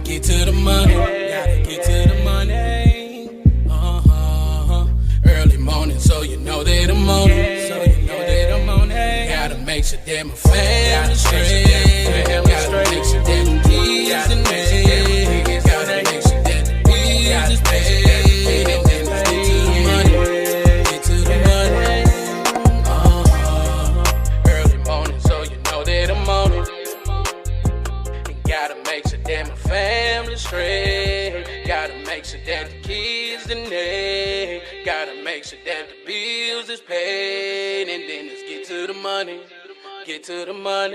get to the money. Gotta get to the money. Early morning, so you know that I'm on it. So you know that I'm on it. Gotta make sure that my family straight. Gotta make sure that the kids and me. Gotta make sure that the bills is paid. And then let's get to the money. Get to the money. Early morning, so you know that I'm on it. And gotta make sure that my family straight. Gotta make sure that the kids and they. Gotta make sure that the bills is paid. And then let's get to the money. Get to the money.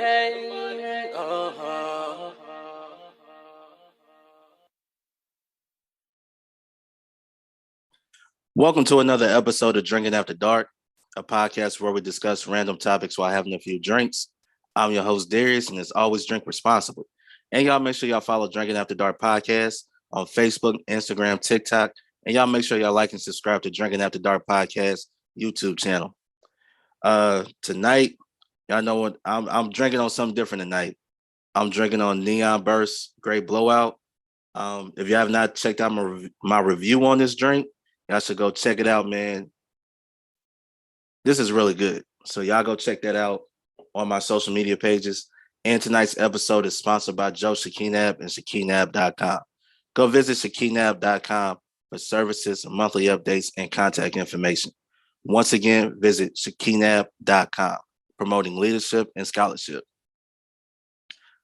Welcome to another episode of Drinking After Dark, a podcast where we discuss random topics while having a few drinks. I'm your host, Darius, and as always, drink responsibly. And y'all make sure y'all follow Drinking After Dark podcast on Facebook, Instagram, TikTok, and y'all make sure y'all like and subscribe to Drinking After Dark podcast YouTube channel. Tonight, y'all know what I'm drinking on something different tonight. I'm drinking on Neon Burst Great Blowout. If you have not checked out my review on this drink, y'all should go check it out, man. This is really good. So y'all go check that out on my social media pages. And tonight's episode is sponsored by Joe Shakinab and Shakinab.com. Go visit Shakinab.com for services, monthly updates, and contact information. Once again, visit Shakinab.com, promoting leadership and scholarship.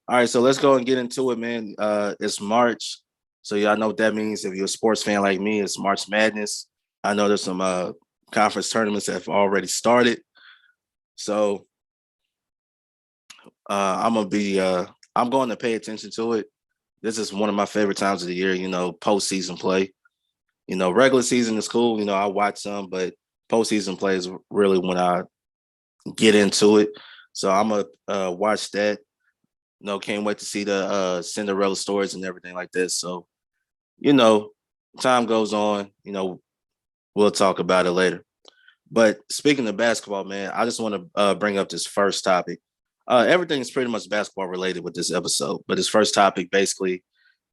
All right, so let's go and get into it, man. It's March. So y'all know what that means. If you're a sports fan like me, it's March Madness. I know there's some conference tournaments that have already started. So I'm going to pay attention to it. This is one of my favorite times of the year, postseason play. Regular season is cool. I watch some, but postseason play is really when I get into it. So I'm going to watch that. Can't wait to see the Cinderella stories and everything like this. So, time goes on, we'll talk about it later. But speaking of basketball, man, I just want to bring up this first topic. Everything is pretty much basketball related with this episode, but this first topic basically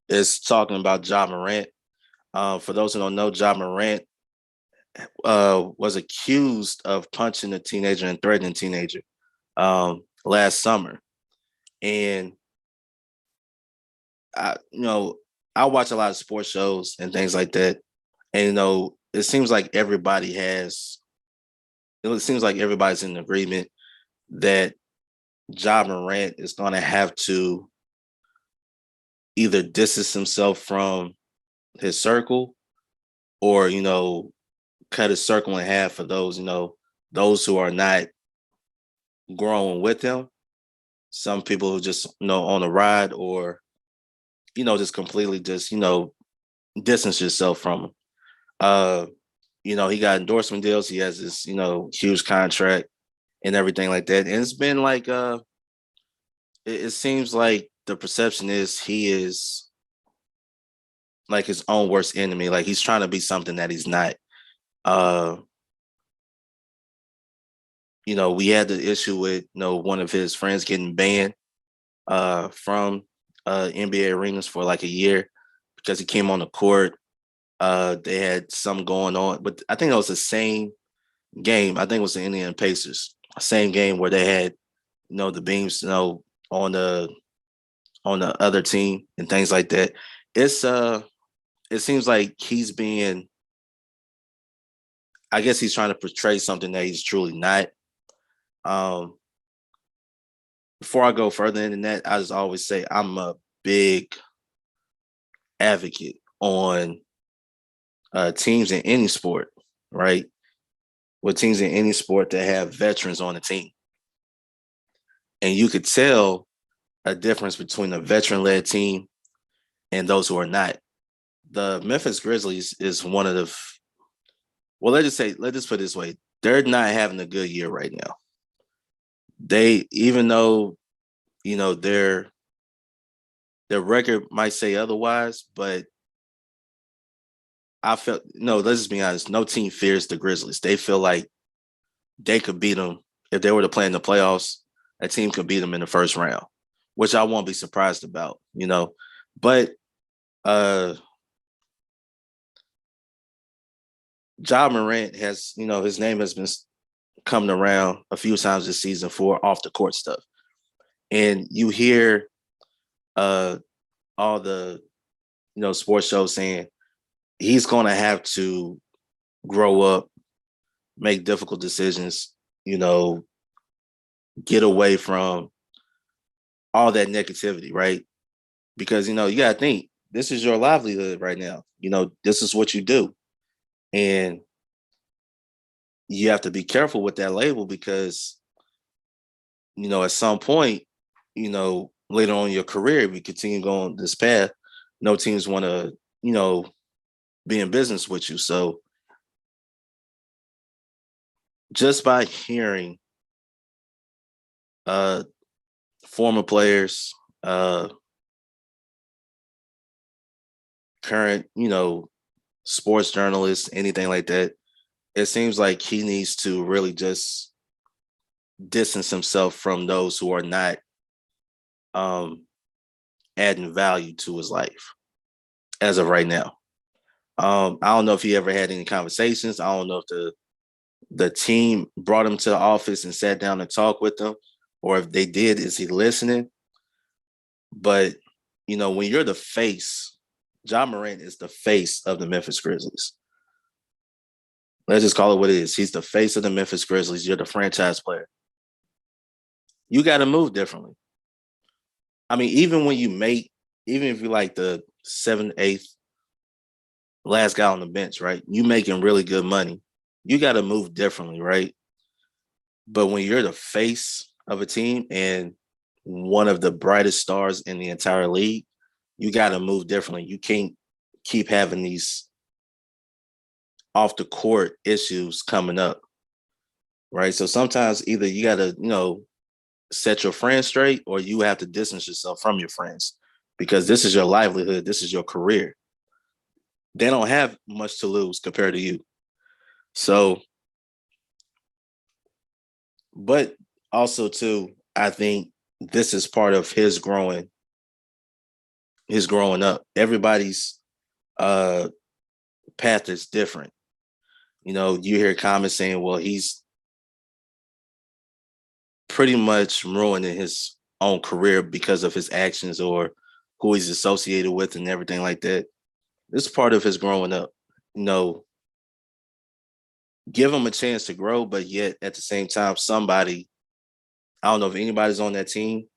is talking about Ja Morant. For those who don't know, Ja Morant was accused of punching a teenager and threatening a teenager last summer. And I watch a lot of sports shows and things like that. And, it seems like everybody's in agreement that Ja Morant is going to have to either distance himself from his circle or, cut his circle in half for those who are not growing with him. Some people who just, on a ride or, just completely just, distance yourself from him. He got endorsement deals. He has this, huge contract and everything like that. And it's been like, it seems like the perception is he is like his own worst enemy. Like he's trying to be something that he's not. We had the issue with, one of his friends getting banned from NBA arenas for like a year because he came on the court. They had something going on, but I think it was the same game. I think it was the Indiana Pacers, same game where they had, the beams, on the other team and things like that. It seems like I guess he's trying to portray something that he's truly not. Before I go further into that, I just always say I'm a big advocate on teams in any sport, right? With teams in any sport that have veterans on the team. And you could tell a difference between a veteran-led team and those who are not. The Memphis Grizzlies is one of the let's just put it this way. They're not having a good year right now. Even though, their record might say otherwise, but let's just be honest, no team fears the Grizzlies. They feel like they could beat them. If they were to play in the playoffs, a team could beat them in the first round, which I won't be surprised about, But Uh, Ja Morant has, his name has been coming around a few times this season for off the court stuff, and you hear uh all the sports shows saying he's going to have to grow up, make difficult decisions, get away from all that negativity, right? Because you got to think this is your livelihood right now. This is what you do, and you have to be careful with that label because at some point, later on in your career, if you continue going this path, no teams want to, be in business with you. So just by hearing former players, current, sports journalists, anything like that, it seems like he needs to really just distance himself from those who are not adding value to his life as of right now. I don't know if he ever had any conversations. I don't know if the team brought him to the office and sat down and talked with him, or if they did, is he listening? But when you're the face, Ja Morant is the face of the Memphis Grizzlies. Let's just call it what it is. He's the face of the Memphis Grizzlies. You're the franchise player. You got to move differently. I mean, even if you're like the 7th, 8th last guy on the bench, right? You making really good money. You got to move differently, right? But when you're the face of a team and one of the brightest stars in the entire league, you got to move differently. You can't keep having these off the court issues coming up, right? So sometimes either you got to, set your friends straight, or you have to distance yourself from your friends because this is your livelihood. This is your career. They don't have much to lose compared to you. So, but also too, I think this is part of his growing up. Everybody's path is different. You hear comments saying, well, he's pretty much ruining his own career because of his actions or who he's associated with and everything like that. This is part of his growing up. Give him a chance to grow, but yet at the same time, somebody, I don't know if anybody's on that team,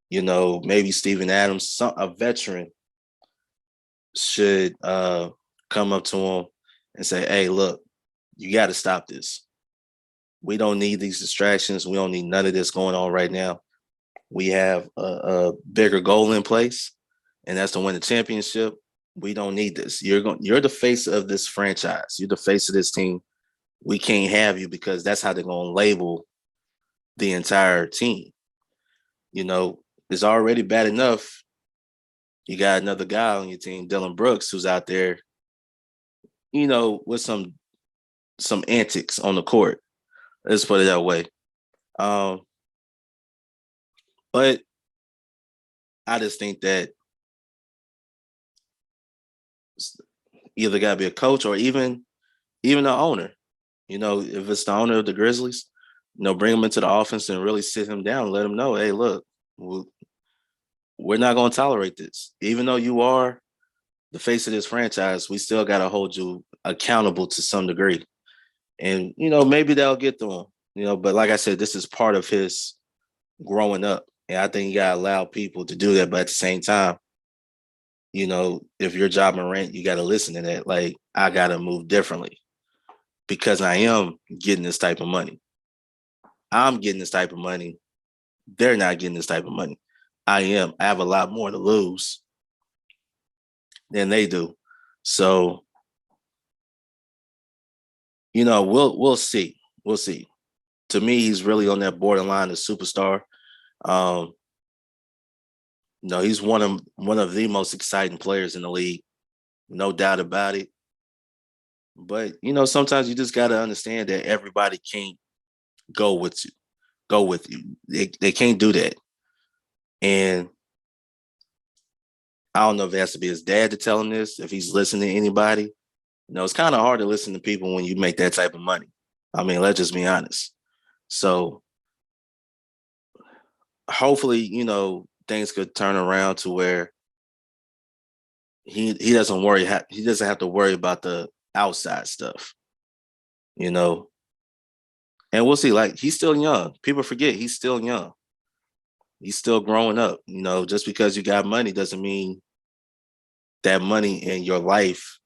maybe Steven Adams, a veteran should come up to him and say, hey, look, you got to stop this. We don't need these distractions. We don't need none of this going on right now. We have a bigger goal in place, and that's to win the championship. We don't need this. You're the face of this franchise. You're the face of this team. We can't have you because that's how they're going to label the entire team. It's already bad enough. You got another guy on your team, Dillon Brooks, who's out there, with some antics on the court. Let's put it that way. But I just think that either got to be a coach or even the owner. If it's the owner of the Grizzlies, bring him into the offense and really sit him down and let him know, hey, look, we're not going to tolerate this. Even though you are the face of this franchise, we still got to hold you accountable to some degree. And, maybe they'll get to him, but like I said, this is part of his growing up. And I think you got to allow people to do that. But at the same time, if you're Ja Morant, you got to listen to that. Like, I got to move differently because I am getting this type of money. I'm getting this type of money. They're not getting this type of money. I have a lot more to lose than they do. So, we'll see. We'll see. To me, he's really on that borderline of superstar. He's one of the most exciting players in the league, no doubt about it. But sometimes you just got to understand that everybody can't go with you. They can't do that. And I don't know if it has to be his dad to tell him this, if he's listening to anybody. It's kind of hard to listen to people when you make that type of money. I mean, let's just be honest. So hopefully, things could turn around to where he doesn't worry. He doesn't have to worry about the outside stuff, you know. And we'll see. Like, he's still young. People forget he's still young. He's still growing up. Just because you got money doesn't mean that money in your life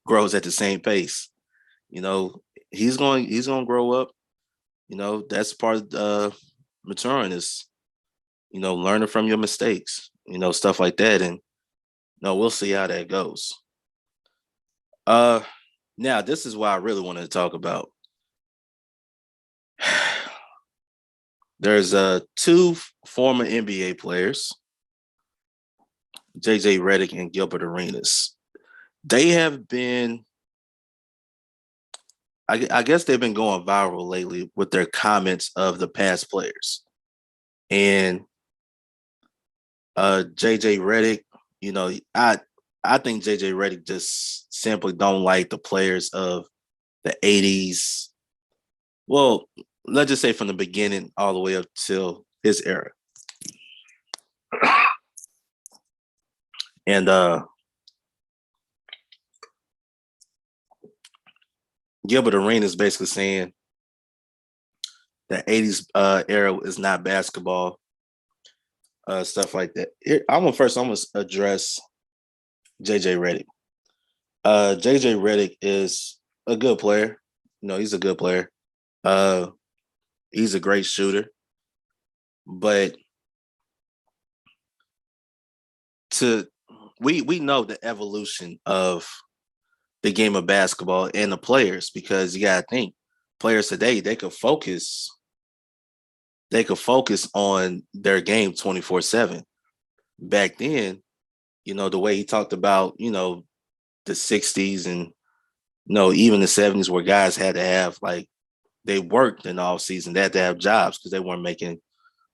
grows at the same pace. He's going to grow up. That's part of maturing is, learning from your mistakes, stuff like that. And no, we'll see how that goes. Now this is what I really wanted to talk about. There's two former NBA players, JJ Redick and Gilbert Arenas. They have been, I guess they've been going viral lately with their comments of the past players. And JJ Redick, I think JJ Redick just simply don't like the players of the 80s. Well, let's just say from the beginning all the way up till his era. And Gilbert Arenas is basically saying the 80s era is not basketball, stuff like that. I'm going to address JJ Redick. JJ Redick is a good player. He's a good player. He's a great shooter. But we know the evolution of the game of basketball and the players, because you gotta think players today, they could focus on their game 24/7. Back then, the way he talked about, the 60s and even the 70s, where guys had to have, like, they worked in the off season, they had to have jobs because they weren't making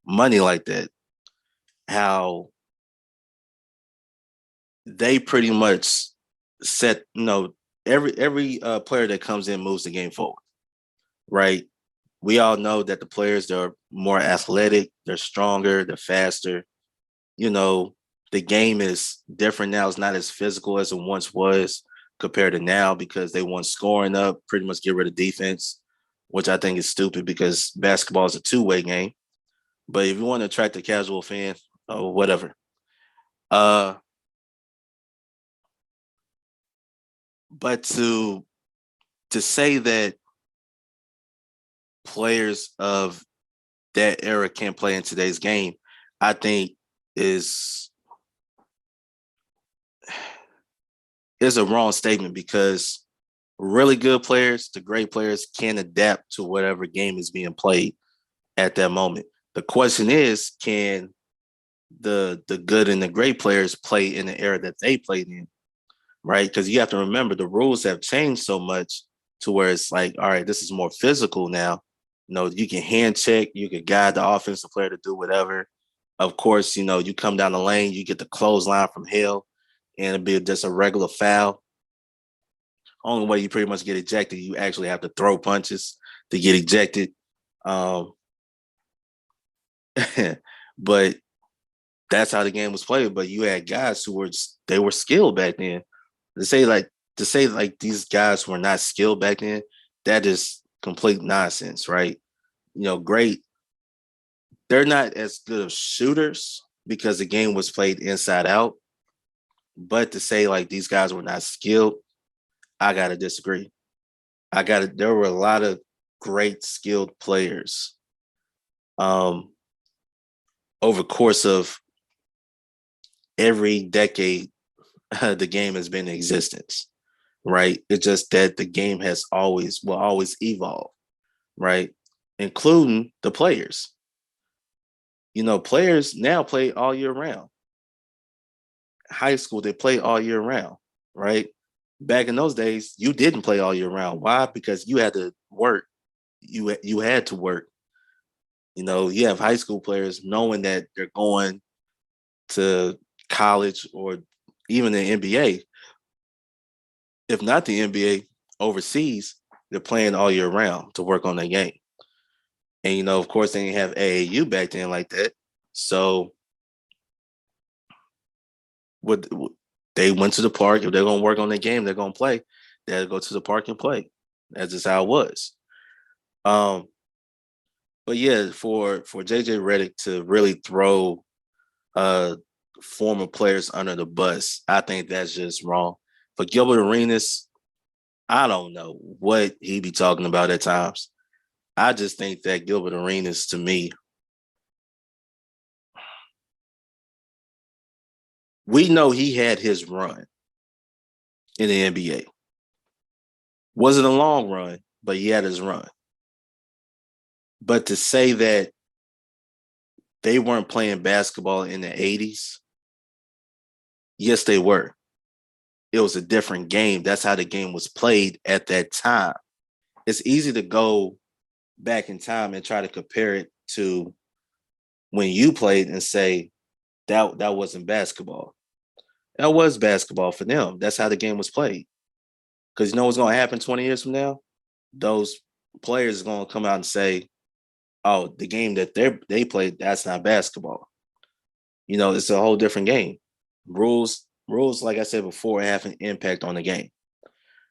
money like that. How they pretty much set, every player that comes in moves the game forward, right? We all know that the players, they're more athletic, they're stronger, they're faster. The game is different now. It's not as physical as it once was compared to now, because they want scoring up, pretty much get rid of defense, which I think is stupid because basketball is a two-way game. But if you want to attract a casual fan or whatever, but to say that players of that era can't play in today's game, I think is a wrong statement, because really good players, the great players, can adapt to whatever game is being played at that moment. The question is, can the good and the great players play in the era that they played in, right? Because you have to remember the rules have changed so much to where it's like, all right, this is more physical now. You can hand check, you can guide the offensive player to do whatever. Of course, you come down the lane, you get the clothesline from hell, and it'll be just a regular foul. Only way you pretty much get ejected, you actually have to throw punches to get ejected. But that's how the game was played. But you had guys who they were skilled back then. To say like these guys were not skilled back then, that is complete nonsense, right? Great. They're not as good of shooters because the game was played inside out. But to say like these guys were not skilled, I gotta disagree. There were a lot of great skilled players over the course of every decade the game has been in existence, right? It's just that the game will always evolve, right? Including the players. Players now play all year round. High school, they play all year round, right? Back in those days, you didn't play all year round. Why? Because you had to work. You had to work. You have high school players knowing that they're going to college or even the NBA. If not the NBA, overseas, they're playing all year round to work on their game. And of course, they didn't have AAU back then like that. So what they went to the park. If they're gonna work on their game, they're gonna play. They had to go to the park and play. That's just how it was. Um, but yeah, for JJ Redick to really throw former players under the bus, I think that's just wrong. For Gilbert Arenas, I don't know what he be talking about at times. I just think that Gilbert Arenas, to me, we know he had his run in the NBA. Wasn't a long run, but he had his run. But to say that they weren't playing basketball in the 80s, yes, they were. It was a different game. That's how the game was played at that time. It's easy to go back in time and try to compare it to when you played and say that wasn't basketball. That was basketball for them. That's how the game was played. Because you know what's going to happen 20 years from now? Those players are going to come out and say, oh, the game that they played, that's not basketball. It's a whole different game. Rules, like I said before, have an impact on the game,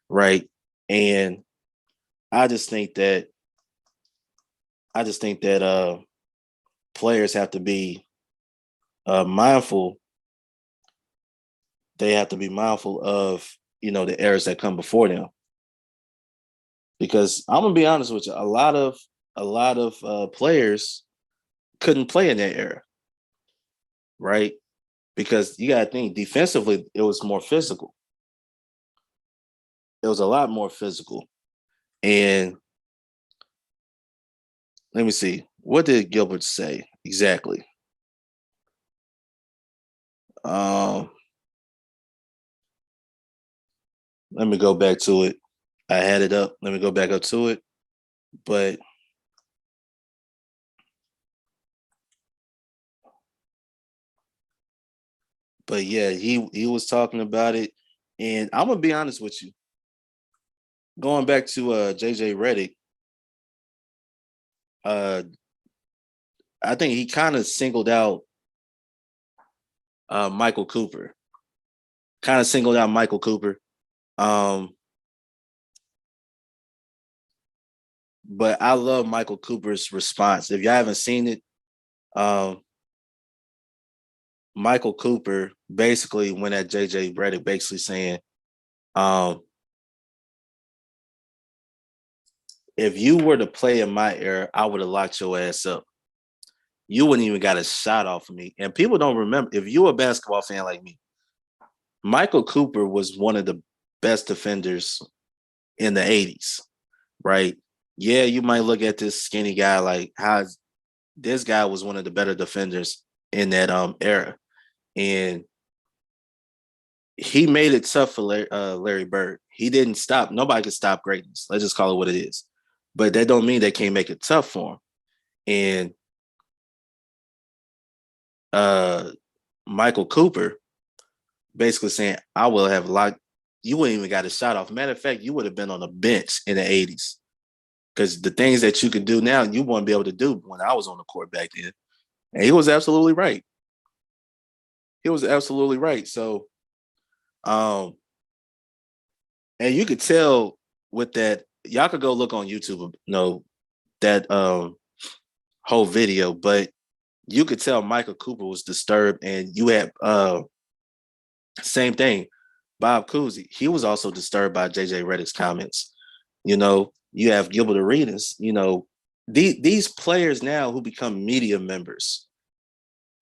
right? And I just think that players have to be mindful. They have to be mindful of the errors that come before them. Because I'm gonna be honest with you, a lot of players couldn't play in that era, right? Because you got to think defensively, it was more physical. It was a lot more physical. And let me see, what did Gilbert say exactly? Let me go back to it. I had it up. Let me go back up to it. But yeah, he was talking about it. And I'm gonna be honest with you. Going back to JJ Redick, I think he kind of singled out Michael Cooper. Kind of singled out Michael Cooper. But I love Michael Cooper's response. If y'all haven't seen it, Michael Cooper basically went at JJ Redick, basically saying, if you were to play in my era, I would have locked your ass up. You wouldn't even got a shot off of me. And people don't remember, if you're a basketball fan like me, Michael Cooper was one of the best defenders in the 80s, right? Yeah, you might look at this skinny guy like, how this guy was one of the better defenders in that era. And he made it tough for Larry Bird. He didn't stop. Nobody could stop greatness. Let's just call it what it is. But that don't mean they can't make it tough for him. And Michael Cooper basically saying, I will have locked, you wouldn't even got a shot off. Matter of fact, you would have been on the bench in the 80s. Because the things that you could do now, you wouldn't be able to do when I was on the court back then. And he was absolutely right. He was absolutely right. So, and you could tell with that, y'all could go look on YouTube, that whole video, but you could tell Michael Cooper was disturbed, and you had same thing, Bob Cousy. He was also disturbed by JJ Redick's comments. You have Gilbert Arenas. These players now who become media members,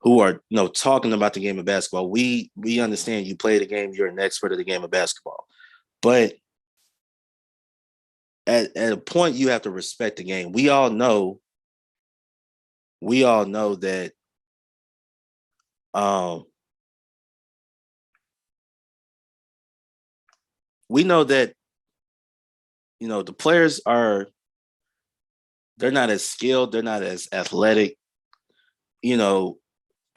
who are talking about the game of basketball. We understand you play the game, you're an expert of the game of basketball, but at a point you have to respect the game. We all know that we know that the players they're not as skilled, they're not as athletic,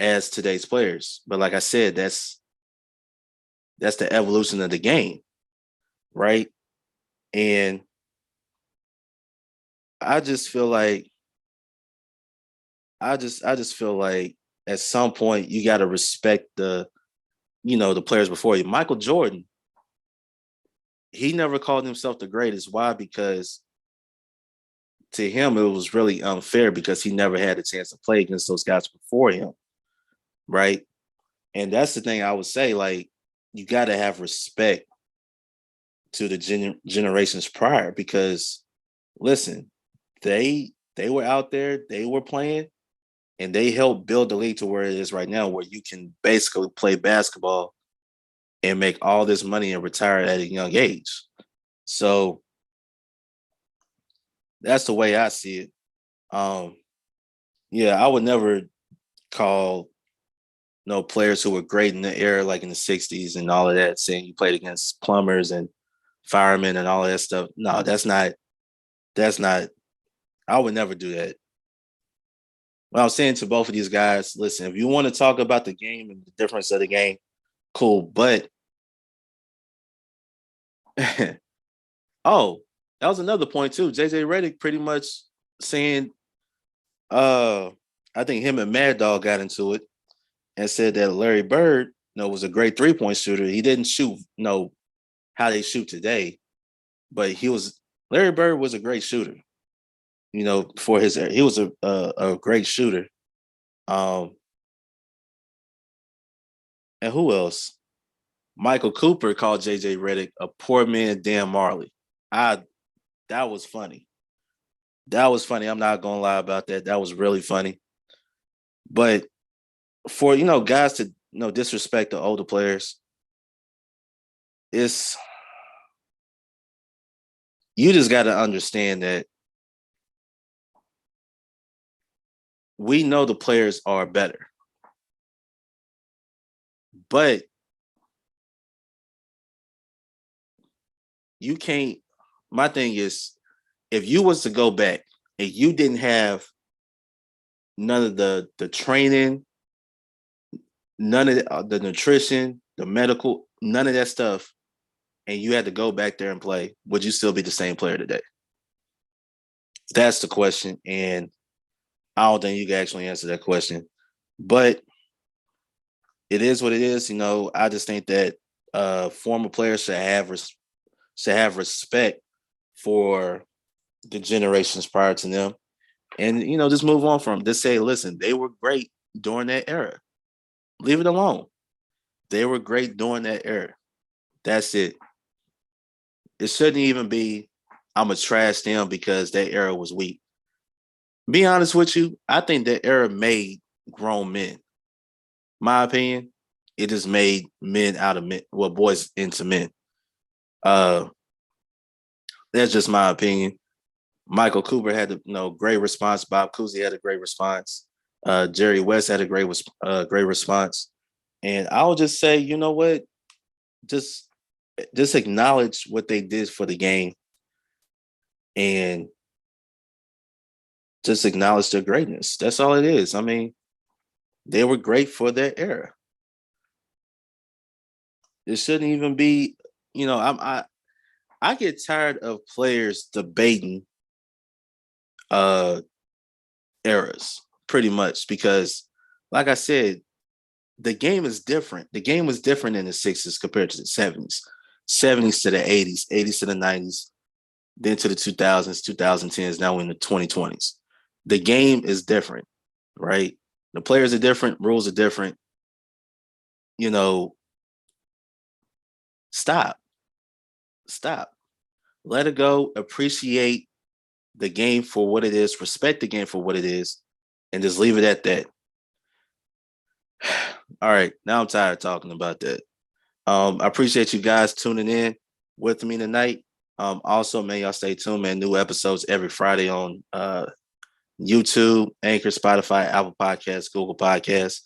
as today's players. But like I said, that's the evolution of the game, right? And I just feel like I just feel like at some point you got to respect the players before you. Michael Jordan, he never called himself the greatest. Why? Because to him it was really unfair because he never had a chance to play against those guys before him, right? And that's the thing I would say. Like, you got to have respect to the generations prior because, listen, they were out there, they were playing, and they helped build the league to where it is right now, where you can basically play basketball and make all this money and retire at a young age. So that's the way I see it. Um, yeah, I would never call no players who were great in the era, like in the '60s and all of that, saying you played against plumbers and firemen and all of that stuff. No, that's not. That's not. I would never do that. What I'm saying to both of these guys, listen, if you want to talk about the game and the difference of the game, cool. But oh, that was another point too. JJ Redick pretty much saying, uh, I think him and Mad Dog got into it and said that Larry Bird, was a great 3-point shooter. He didn't shoot, how they shoot today, but Larry Bird was a great shooter. For his he was a great shooter. Um, and who else? Michael Cooper called JJ Redick a poor man Dan Marley. I That was funny. That was funny. I'm not gonna lie about that. That was really funny. But for guys to disrespect the older players, it's you just got to understand that we know the players are better, but you can't. My thing is, if you was to go back and you didn't have none of the training, none of the nutrition, the medical, none of that stuff, and you had to go back there and play, would you still be the same player today? That's the question, and I don't think you can actually answer that question. But it is what it is. I just think that former players should have respect for the generations prior to them, and just move on from them. Just say, listen, they were great during that era. Leave it alone. They were great during that era. That's it. It shouldn't even be, I'm going to trash them because that era was weak. Be honest with you, I think that era made grown men. My opinion, it just made men out of men, well, boys into men. That's just my opinion. Michael Cooper had a great response. Bob Cousy had a great response. Jerry West had a great response. And I'll just say, you know what? Just acknowledge what they did for the game and just acknowledge their greatness. That's all it is. I mean, they were great for their era. It shouldn't even be, I get tired of players debating eras pretty much because, like I said, the game is different. The game was different in the 60s compared to the 70s. 70s to the 80s, 80s to the 90s, then to the 2000s, 2010s, now in the 2020s. The game is different, right? The players are different, rules are different. Stop. Let it go. Appreciate the game for what it is. Respect the game for what it is, and just leave it at that. All right, now I'm tired of talking about that. I appreciate you guys tuning in with me tonight. Also, man, y'all stay tuned, man. New episodes every Friday on YouTube, Anchor, Spotify, Apple Podcasts, Google Podcasts.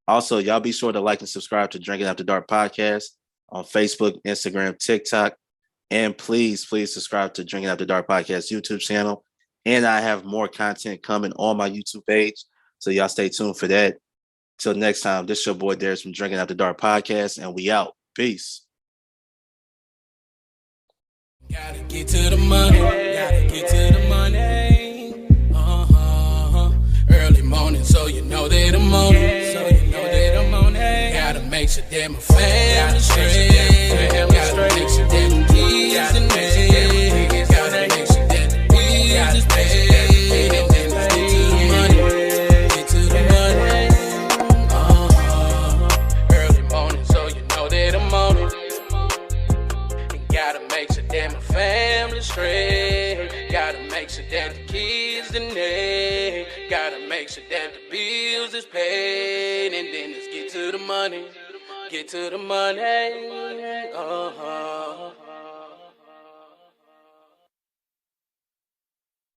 Also, y'all be sure to like and subscribe to Drinking After Dark Podcast on Facebook, Instagram, TikTok. And please subscribe to Drinking After Dark Podcast YouTube channel. And I have more content coming on my YouTube page. So y'all stay tuned for that. Till next time, this your boy Darius from Drinking After Dark podcast, and we out. Peace. Gotta get to the money. Gotta get to the money. Early morning, so you know that I'm on it. So you know that I'm on it. Gotta make sure that my family straight. Gotta make sure that the kids in there. Gotta make sure that the bills is paid. And then let's get to the money. Get to the money. Early morning, so you know that I'm on it. And gotta make sure that my family straight. Gotta make sure that the kids in there. Gotta make sure that the bills is paid. And then let's get to the money. Get to the money.